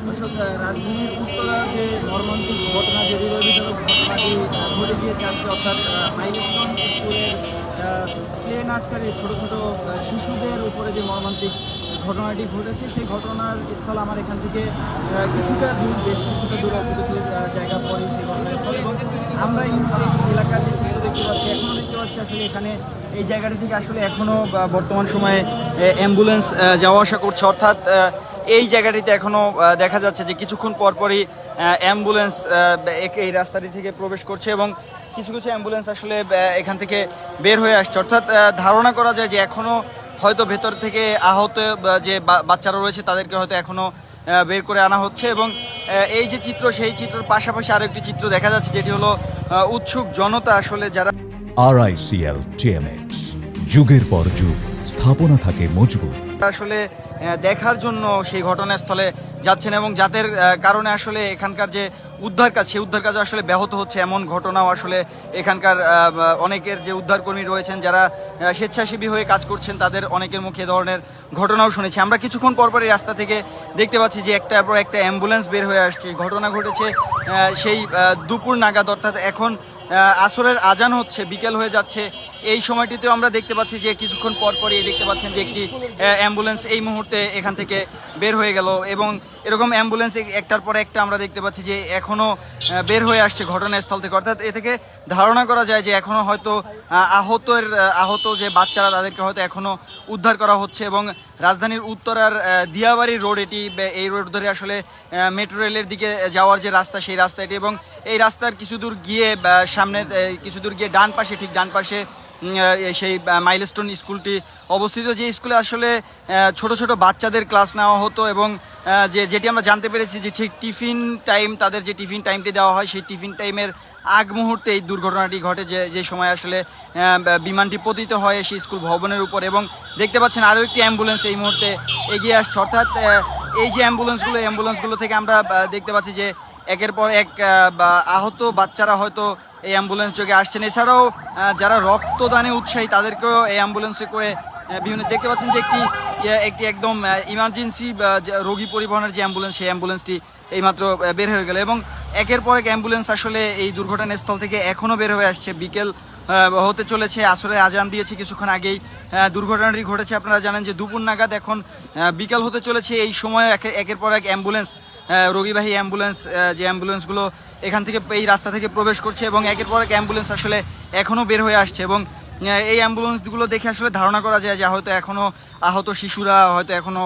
দর্শক, রাজধানীর উত্তরা যে মর্মান্তিক ঘটনা, যে হৃদয়বিদারক ঘটনাটি ঘটে গিয়েছে আজকে, অর্থাৎ মাইলস্টোন স্কুলের প্লে নার্সারির ছোট ছোট শিশুদের উপরে যে মর্মান্তিক ঘটনাটি ঘটেছে, সেই ঘটনার স্থল আমার এখান থেকে কিছুটা দূর, বেশ কিছুটা দূর, অল্প কিছু জায়গা পরে সেই ঘটনাস্থল। এবং আমরা এই এলাকার যে চিত্র দেখতে পাচ্ছি, এখনও দেখতে পাচ্ছি আসলে এখানে এই জায়গাটি থেকে আসলে এখনও বর্তমান সময়ে অ্যাম্বুলেন্স যাওয়া আসা করছে। অর্থাৎ এই জায়গাটিতে এখনও দেখা যাচ্ছে যে কিছুক্ষণ পরপরই অ্যাম্বুলেন্স এই রাস্তাটি থেকে প্রবেশ করছে এবং কিছু কিছু অ্যাম্বুলেন্স আসলে এখান থেকে বের হয়ে আসছে। অর্থাৎ ধারণা করা যায় যে এখনও হয়তো ভেতর থেকে আহত যে বাচ্চারা রয়েছে তাদেরকে হয়তো এখনও বের করে আনা হচ্ছে। এবং এই যে চিত্র, সেই চিত্রের পাশাপাশি আরও একটি চিত্র দেখা যাচ্ছে, যেটি হলো উৎসুক জনতা আসলে যারা RICL TMX, যুগের পর যুগ স্থাপনা থাকে মজবুত। আসলে দেখার জন্য সেই ঘটনাস্থলে যাচ্ছেন এবং যাদের কারণে আসলে এখানকার যে উদ্ধার কাজ, সেই উদ্ধার কাজ আসলে ব্যাহত হচ্ছে, এমন ঘটনাও আসলে এখানকার অনেকের যে উদ্ধারকর্মী রয়েছেন যারা স্বেচ্ছাসেবী হয়ে কাজ করছেন, তাদের অনেকের মুখে এ ধরনের ঘটনাও শুনেছি। আমরা কিছুক্ষণ পরপরই রাস্তা থেকে দেখতে পাচ্ছি যে একটার পর একটা অ্যাম্বুলেন্স বের হয়ে আসছে। ঘটনা ঘটেছে সেই দুপুর নাগাদ, অর্থাৎ এখন আসরের আজান হচ্ছে, বিকেল হয়ে যাচ্ছে। এই সময়টিতেও আমরা দেখতে পাচ্ছি যে কিছুক্ষণ পরপরই দেখতে পাচ্ছেন যে একটি অ্যাম্বুলেন্স এই মুহূর্তে এখান থেকে বের হয়ে গেল এবং এরকম অ্যাম্বুলেন্স একটার পর একটা আমরা দেখতে পাচ্ছি যে এখনও বের হয়ে আসছে ঘটনাস্থল থেকে। অর্থাৎ এ থেকে ধারণা করা যায় যে এখনও হয়তো আহত যে বাচ্চারা, তাদেরকে হয়তো এখনও উদ্ধার করা হচ্ছে। এবং রাজধানীর উত্তরার দিয়াবাড়ি রোড, এই রোড ধরে আসলে মেট্রো রেলের দিকে যাওয়ার যে রাস্তা, সেই রাস্তাটি, এবং এই রাস্তার কিছু দূর গিয়ে সামনে কিছু দূর গিয়ে ডান পাশে, ঠিক ডান পাশে সেই মাইলস্টোন স্কুলটি অবস্থিত, যে স্কুলে আসলে ছোট ছোট বাচ্চাদের ক্লাস নেওয়া হতো। এবং যেটি আমরা জানতে পেরেছি যে ঠিক টিফিন টাইম, তাদের যে টিফিন টাইমটি দেওয়া হয়, সেই টিফিন টাইমের আগ মুহূর্তে এই দুর্ঘটনাটি ঘটে, যে সময় আসলে বিমানটি পতিত হয় সেই স্কুল ভবনের উপর। এবং দেখতে পাচ্ছেন আরও একটি অ্যাম্বুলেন্স এই মুহূর্তে এগিয়ে আসছে। অর্থাৎ এই যে অ্যাম্বুলেন্সগুলো থেকে আমরা দেখতে পাচ্ছি যে একের পর এক আহত বাচ্চারা হয়তো এই অ্যাম্বুলেন্স যোগে আসছেন। এছাড়াও যারা রক্তদানে উৎসাহী, তাদেরকেও এই অ্যাম্বুলেন্সে করে বিভিন্ন দেখতে পাচ্ছেন যে একটি একদম ইমার্জেন্সি রোগী পরিবহনের যে অ্যাম্বুলেন্স, সেই অ্যাম্বুলেন্সটি এইমাত্র বের হয়ে গেল। এবং একের পর এক অ্যাম্বুলেন্স আসলে এই দুর্ঘটনাস্থল থেকে এখনও বের হয়ে আসছে। বিকেল হতে চলেছে, আসরে আজান দিয়েছে কিছুক্ষণ আগেই দুর্ঘটনাটি ঘটেছে। আপনারা জানেন যে দুপুর নাগাদ, এখন বিকেল হতে চলেছে। এই সময় একের পর এক অ্যাম্বুলেন্স, রোগীবাহী অ্যাম্বুলেন্স, যে অ্যাম্বুলেন্সগুলো এখান থেকে এই রাস্তা থেকে প্রবেশ করছে এবং একের পর এক অ্যাম্বুলেন্স আসলে এখনও বের হয়ে আসছে। এবং এই অ্যাম্বুলেন্সগুলো দেখে আসলে ধারণা করা যায় যে হয়তো এখনও আহত শিশুরা হয়তো এখনও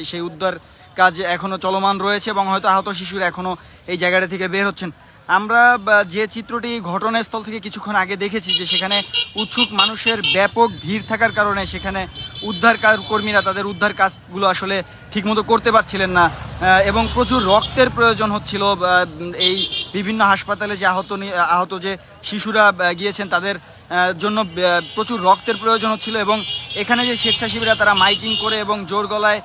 সেই উদ্ধার কাজ এখনও চলমান রয়েছে এবং হয়তো আহত শিশুরা এখনও এই জায়গাটা থেকে বের হচ্ছেন। আমরা যে চিত্রটি ঘটনাস্থল থেকে কিছুক্ষণ আগে দেখেছি, যে সেখানে উৎসুক মানুষের ব্যাপক ভিড় থাকার কারণে সেখানে উদ্ধার কর্মীরা তাদের উদ্ধার কাজগুলো আসলে ঠিকমতো করতে পারছিলেন না এবং প্রচুর রক্তের প্রয়োজন হচ্ছিল। এই বিভিন্ন হাসপাতালে যে আহত যে শিশুরা গিয়েছেন, তাদের জন্য প্রচুর রক্তের প্রয়োজন হচ্ছিল। এবং এখানে যে স্বেচ্ছাসেবীরা, তারা মাইকিং করে এবং জোর গলায়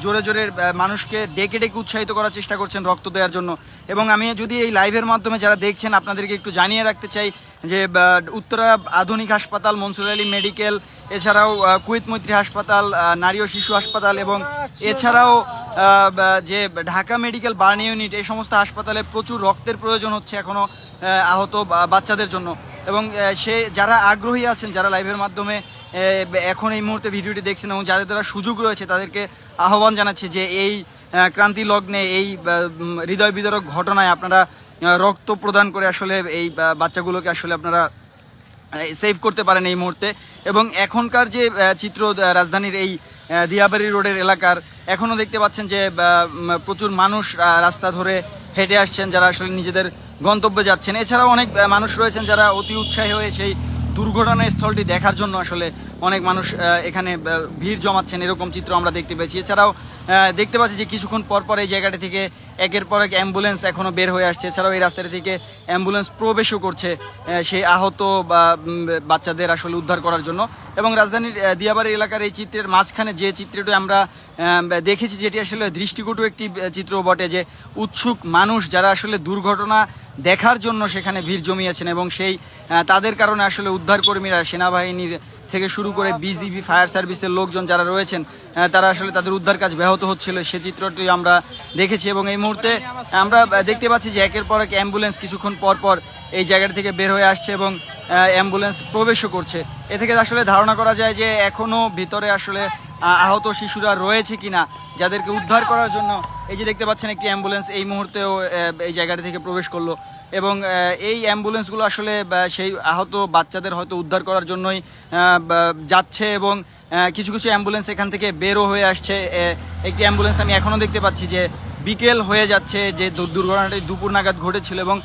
জোরে জোরে মানুষকে ডেকে ডেকে উৎসাহিত করার চেষ্টা করছেন রক্ত দেওয়ার জন্য। এবং আমি যদি এই লাইভের মাধ্যমে যারা দেখছেন, আপনাদেরকে একটু জানিয়ে রাখতে চাই যে উত্তরা আধুনিক হাসপাতাল, মনসুর আলী মেডিকেল, এছাড়াও কুয়েত মৈত্রী হাসপাতাল, নারী ও শিশু হাসপাতাল, এবং এছাড়াও যে ঢাকা মেডিকেল বার্ন ইউনিট, এই সমস্ত হাসপাতালে প্রচুর রক্তের প্রয়োজন হচ্ছে এখনও আহত বাচ্চাদের জন্য। এবং যারা আগ্রহী আছেন, যারা লাইভের মাধ্যমে এখন এই মুহূর্তে ভিডিওটি দেখছেন এবং যাদের দ্বারা সুযোগ রয়েছে, তাদেরকে আহ্বান জানাচ্ছি যে এই ক্রান্তি লগ্নে, এই হৃদয় বিদারক ঘটনায় আপনারা রক্ত প্রদান করে আসলে এই বাচ্চাগুলোকে আসলে আপনারা সেভ করতে পারেন এই মুহূর্তে। এবং এখনকার যে চিত্র রাজধানীর এই দিয়াবাড়ি রোডের এলাকার, এখনও দেখতে পাচ্ছেন যে প্রচুর মানুষ রাস্তা ধরে হেঁটে আসছেন, যারা আসলে নিজেদের গন্তব্যে যাচ্ছেন। এছাড়াও অনেক মানুষ রয়েছেন যারা অতি উৎসাহী হয়ে সেই দুর্ঘটনা স্থলটি দেখার জন্য আসলে অনেক মানুষ এখানে ভিড় জমাচ্ছেন, এরকম চিত্র আমরা দেখতে পেয়েছি। এছাড়াও দেখতে পাচ্ছি যে কিছুক্ষণ পর এই জায়গাটি থেকে একের পর এক অ্যাম্বুলেন্স এখনও বের হয়ে আসছে। এছাড়াও এই রাস্তাটি থেকে অ্যাম্বুলেন্স প্রবেশও করছে সেই আহত বাচ্চাদের আসলে উদ্ধার করার জন্য। এবং রাজধানীর দিয়াবাড়ি এলাকার এই চিত্রের মাঝখানে যে চিত্রটি আমরা দেখেছি, যেটি আসলে দৃষ্টিকটু একটি চিত্র বটে, যে উৎসুক মানুষ যারা আসলে দুর্ঘটনা দেখার জন্য সেখানে ভিড় জমিয়েছেন এবং তাদের কারণে আসলে উদ্ধারকর্মীরা সেনাবাহিনীর থেকে শুরু করে বিজিবি ফায়ার সার্ভিসের লোকজন যারা রয়েছেন তারা আসলে তাদের উদ্ধার কাজ ব্যাহত হচ্ছিল, সে চিত্রটি আমরা দেখেছি। এবং এই মুহূর্তে আমরা দেখতে পাচ্ছি যে একের পর এক অ্যাম্বুলেন্স কিছুক্ষণ পর পর এই জায়গাটা থেকে বের হয়ে আসছে এবং অ্যাম্বুলেন্স প্রবেশও করছে। এ থেকে আসলে ধারণা করা যায় যে এখনও ভিতরে আসলে আহত শিশুরা রয়েছে কিনা, যাদেরকে উদ্ধার করার জন্য এই যে দেখতে পাচ্ছেন একটি অ্যাম্বুলেন্স এই মুহূর্তেও এই জায়গাটা থেকে প্রবেশ করলো। এবং এই অ্যাম্বুলেন্সগুলো আসলে সেই আহত বাচ্চাদের হয়তো উদ্ধার করার জন্যই যাচ্ছে এবং কিছু কিছু অ্যাম্বুলেন্স এখান থেকে বেরও হয়ে আসছে। একটি অ্যাম্বুলেন্স আমি এখনও দেখতে পাচ্ছি যে বিকেল হয়ে যাচ্ছে, যে দুর্ঘটনাটি দুপুর নাগাদ ঘটেছিল। এবং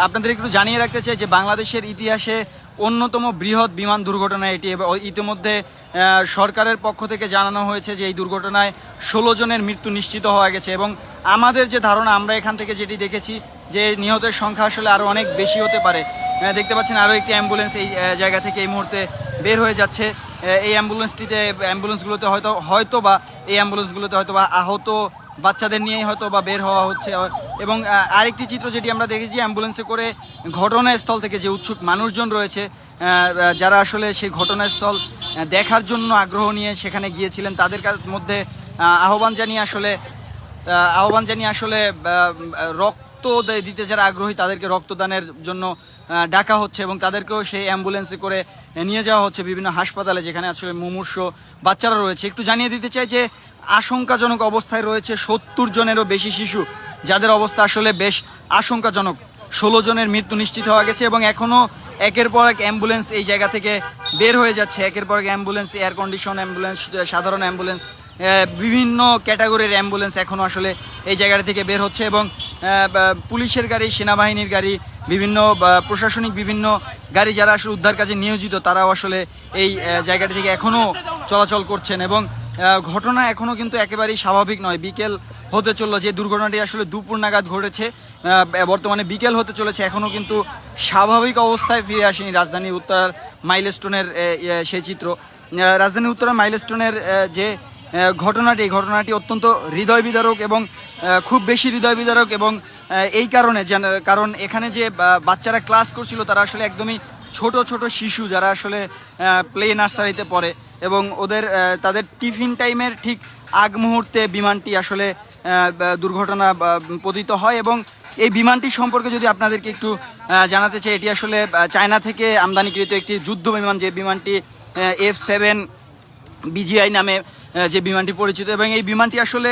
আপনাদের একটু জানিয়ে রাখতে চাই যে বাংলাদেশের ইতিহাসে অন্যতম বৃহৎ বিমান দুর্ঘটনা এটি। এবং ইতিমধ্যে সরকারের পক্ষ থেকে জানানো হয়েছে যে এই দুর্ঘটনায় 16 জনের মৃত্যু নিশ্চিত হওয়া গেছে। এবং আমাদের যে ধারণা, আমরা এখান থেকে যেটি দেখেছি যে নিহতের সংখ্যা আসলে আরও অনেক বেশি হতে পারে। দেখতে পাচ্ছেন আরও একটি অ্যাম্বুলেন্স এই জায়গা থেকে এই মুহূর্তে বের হয়ে যাচ্ছে। এই অ্যাম্বুলেন্সগুলোতে হয়তো বা আহত বাচ্চাদের নিয়েই হয়তো বা বের হওয়া হচ্ছে। এবং আরেকটি চিত্র যেটি আমরা দেখেছি, অ্যাম্বুলেন্সে করে ঘটনাস্থল থেকে যে উৎসুক মানুষজন রয়েছে, যারা আসলে সেই ঘটনাস্থল দেখার জন্য আগ্রহ নিয়ে সেখানে গিয়েছিলেন, তাদের মধ্যে আহ্বান জানিয়ে আসলে রক্ত দিতে যারা আগ্রহী তাদেরকে রক্তদানের জন্য ডাকা হচ্ছে এবং তাদেরকেও সেই অ্যাম্বুলেন্সে করে নিয়ে যাওয়া হচ্ছে বিভিন্ন হাসপাতালে, যেখানে আসলে মুমূর্ষ বাচ্চারা রয়েছে। একটু জানিয়ে দিতে চাই যে আশঙ্কাজনক অবস্থায় রয়েছে 70 জনেরও বেশি শিশু, যাদের অবস্থা আসলে বেশ আশঙ্কাজনক। 16 জনের মৃত্যু নিশ্চিত হওয়া গেছে এবং এখনও একের পর এক অ্যাম্বুলেন্স এই জায়গা থেকে বের হয়ে যাচ্ছে। একের পর এক অ্যাম্বুলেন্স, এয়ার কন্ডিশন অ্যাম্বুলেন্স, সাধারণ অ্যাম্বুলেন্স, বিভিন্ন ক্যাটাগরির অ্যাম্বুলেন্স এখনও আসলে এই জায়গাটা থেকে বের হচ্ছে। এবং পুলিশের গাড়ি, সেনাবাহিনীর গাড়ি, বিভিন্ন প্রশাসনিক বিভিন্ন গাড়ি যারা আসলে উদ্ধার কাজে নিয়োজিত, তারাও আসলে এই জায়গাটা থেকে এখনও চলাচল করছেন। এবং ঘটনা এখনও কিন্তু একেবারেই স্বাভাবিক নয়। বিকেল হতে চললো, যে দুর্ঘটনাটি আসলে দুপুর নাগাদ ঘটেছে, বর্তমানে বিকেল হতে চলেছে, এখনও কিন্তু স্বাভাবিক অবস্থায় ফিরে আসেনি রাজধানী উত্তরার মাইলস্টোনের সেই চিত্র। রাজধানী উত্তরার মাইলস্টোনের যে ঘটনাটি অত্যন্ত হৃদয় বিদারক এবং খুব বেশি হৃদয় বিদারক। এবং এই কারণ এখানে যে বাচ্চারা ক্লাস করছিল তারা আসলে একদমই ছোট ছোট শিশু, যারা আসলে প্লে নার্সারিতে পড়ে। এবং তাদের টিফিন টাইমের ঠিক আগ মুহূর্তে বিমানটি আসলে দুর্ঘটনা পতিত হয়। এবং এই বিমানটি সম্পর্কে যদি আপনাদেরকে একটু জানাতে চাই, এটি আসলে চায়না থেকে আমদানিকৃত একটি যুদ্ধ বিমান, যে বিমানটি F7 BGI নামে যে বিমানটি পরিচিত। এবং এই বিমানটি আসলে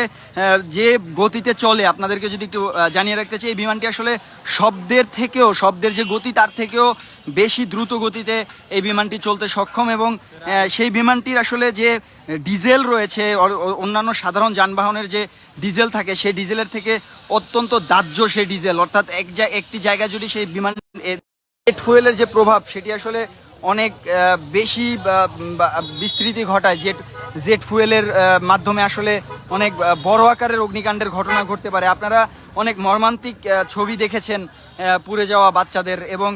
যে গতিতে চলে, আপনাদেরকে যদি একটু জানিয়ে রাখতে চাই, এই বিমানটি আসলে শব্দের যে গতি তার থেকেও বেশি দ্রুত গতিতে এই বিমানটি চলতে সক্ষম। এবং সেই বিমানটির আসলে যে ডিজেল রয়েছে, অন্যান্য সাধারণ যানবাহনের যে ডিজেল থাকে, সেই ডিজেলের থেকে অত্যন্ত দাহ্য সেই ডিজেল। অর্থাৎ একটি জায়গায় যদি সেই বিমান জেট ফুয়েলের যে প্রভাব, সেটি আসলে অনেক বেশি বিস্তৃতি ঘটায়। জেট ফুয়েলের মাধ্যমে আসলে অনেক বড় আকারের অগ্নিকাণ্ডের ঘটনা ঘটতে পারে। আপনারা অনেক মর্মান্তিক ছবি দেখেছেন পুড়ে যাওয়া বাচ্চাদের, এবং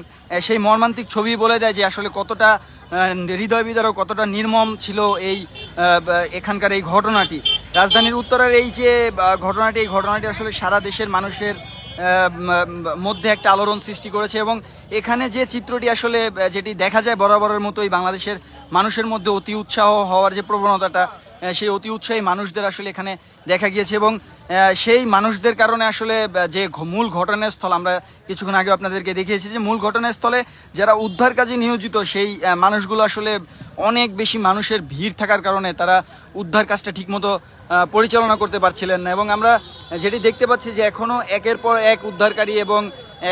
সেই মর্মান্তিক ছবি বলে দেয় যে আসলে কতটা হৃদয় বিদারক, কতটা নির্মম ছিল এখানকার এই ঘটনাটি। রাজধানীর উত্তরের এই যে ঘটনাটি আসলে সারা দেশের মানুষের মধ্যে একটা আলোড়ন সৃষ্টি করেছে। এবং এখানে যে চিত্রটি আসলে যেটি দেখা যায় বরাবরের মতোই, বাংলাদেশের মানুষের মধ্যে অতি উৎসাহ হওয়ার যে প্রবণতাটা, সেই অতি উৎসাহী মানুষদের আসলে এখানে দেখা গিয়েছে। এবং সেই মানুষদের কারণে আসলে যে মূল ঘটনাস্থল, আমরা কিছুক্ষণ আগে আপনাদেরকে দেখিয়েছি যে মূল ঘটনাস্থলে যারা উদ্ধার কাজে নিয়োজিত, সেই মানুষগুলো আসলে অনেক বেশি মানুষের ভিড় থাকার কারণে তারা উদ্ধার কাজটা ঠিকমতো পরিচালনা করতে পারছিলেন না। এবং আমরা যেটি দেখতে পাচ্ছি যে এখনও একের পর এক উদ্ধারকারী এবং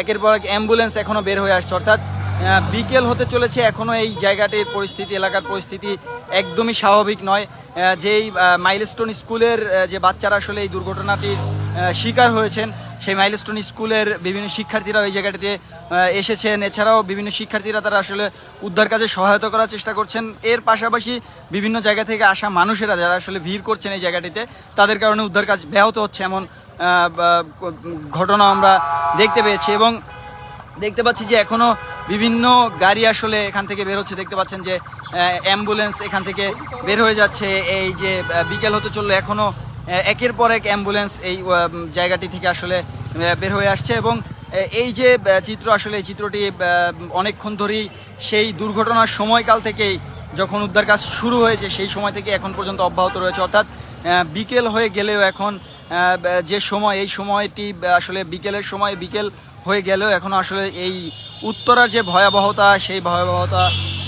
একের পর এক অ্যাম্বুলেন্স এখনও বের হয়ে আসছে। অর্থাৎ বিকেল হতে চলেছে, এখনও এই জায়গাটির পরিস্থিতি, এলাকার পরিস্থিতি একদমই স্বাভাবিক নয়। যেই মাইলস্টোন স্কুলের যে বাচ্চারা আসলে এই দুর্ঘটনাটির শিকার হয়েছেন, সেই মাইলস্টোন স্কুলের বিভিন্ন শিক্ষার্থীরা এই জায়গাটিতে এসেছেন। এছাড়াও বিভিন্ন শিক্ষার্থীরা তারা আসলে উদ্ধার কাজে সহায়তা করার চেষ্টা করছেন। এর পাশাপাশি বিভিন্ন জায়গা থেকে আসা মানুষেরা যারা আসলে ভিড় করছেন এই জায়গাটিতে, তাদের কারণে উদ্ধার কাজ ব্যাহত হচ্ছে, এমন ঘটনা আমরা দেখতে পেয়েছি। এবং দেখতে পাচ্ছি যে এখনও বিভিন্ন গাড়ি আসলে এখান থেকে বের হচ্ছে। দেখতে পাচ্ছেন যে অ্যাম্বুলেন্স এখান থেকে বের হয়ে যাচ্ছে। এই যে বিকেল হতে চললো, এখনও একের পর এক অ্যাম্বুলেন্স এই জায়গাটি থেকে আসলে বের হয়ে আসছে। এবং এই যে চিত্র, আসলে এই চিত্রটি অনেকক্ষণ ধরেই সেই দুর্ঘটনার সময়কাল থেকেই যখন উদ্ধার কাজ শুরু হয়েছে সেই সময় থেকে এখন পর্যন্ত অব্যাহত রয়েছে। অর্থাৎ বিকেল হয়ে গেলেও এখন যে সময়, এই সময়টি আসলে বিকেলের সময়, বিকেল হয়ে গেলেও এখনও আসলে এই উত্তরার যে ভয়াবহতা, সেই ভয়াবহতা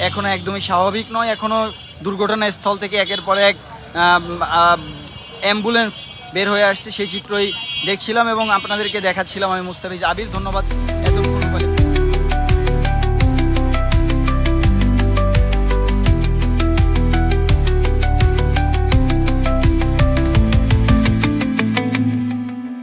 এখনও একদমই স্বাভাবিক নয়। এখনও দুর্ঘটনাস্থল থেকে একের পর এক অ্যাম্বুলেন্স বের হয়ে আসছে, সেই চিত্রই দেখছিলাম এবং আপনাদেরকে দেখাচ্ছিলাম। আমি মুস্তাফিজ আবির, ধন্যবাদ।